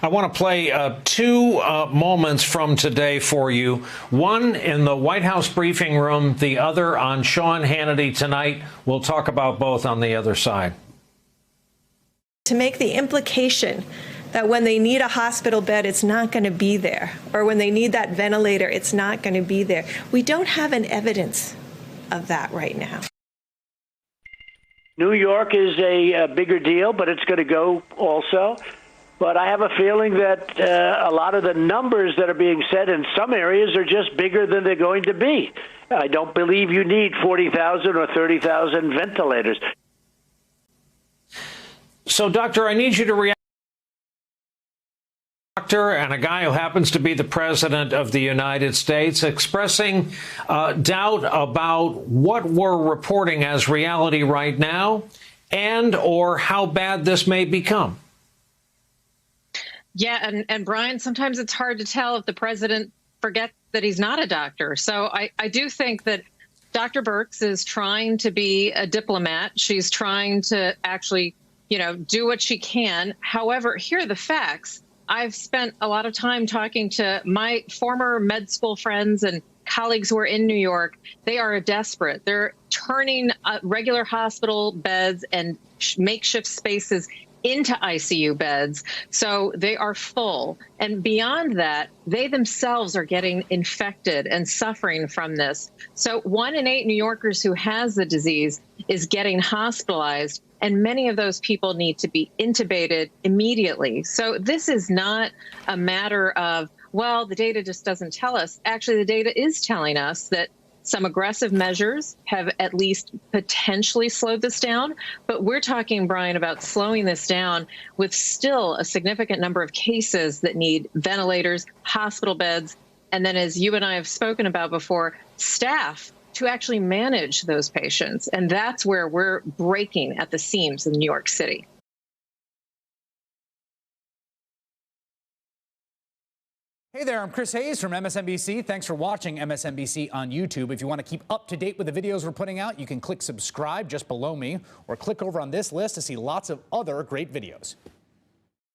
I want to play two moments from today for you. One in the White House briefing room, the other on Sean Hannity tonight. We'll talk about both on the other side. To make the implication that when they need a hospital bed, it's not going to be there, or when they need that ventilator, it's not going to be there. We don't have an evidence of that right now. New York is a bigger deal, but it's going to go also. But I have a feeling that a lot of the numbers that are being said in some areas are just bigger than they're going to be. I don't believe you need 40,000 or 30,000 ventilators. So, Doctor, I need you to react. Doctor and a guy who happens to be the president of the United States expressing doubt about what we're reporting as reality right now and or how bad this may become. Yeah, and Brian, sometimes it's hard to tell if the president forgets that he's not a doctor. So I do think that Dr. Birx is trying to be a diplomat. She's trying to actually, do what she can. However, here are the facts. I've spent a lot of time talking to my former med school friends and colleagues who are in New York. They are desperate. They're turning regular hospital beds and makeshift spaces into ICU beds. So they are full. And beyond that, they themselves are getting infected and suffering from this. So 1 in 8 New Yorkers who has the disease is getting hospitalized. And many of those people need to be intubated immediately. So this is not a matter of, well, the data just doesn't tell us. Actually, the data is telling us that some aggressive measures have at least potentially slowed this down. But we're talking, Brian, about slowing this down with still a significant number of cases that need ventilators, hospital beds, and then, as you and I have spoken about before, staff to actually manage those patients. And that's where we're breaking at the seams in New York City. Hey there, I'm Chris Hayes from MSNBC. Thanks for watching MSNBC on YouTube. If you want to keep up to date with the videos we're putting out, you can click subscribe just below me or click over on this list to see lots of other great videos.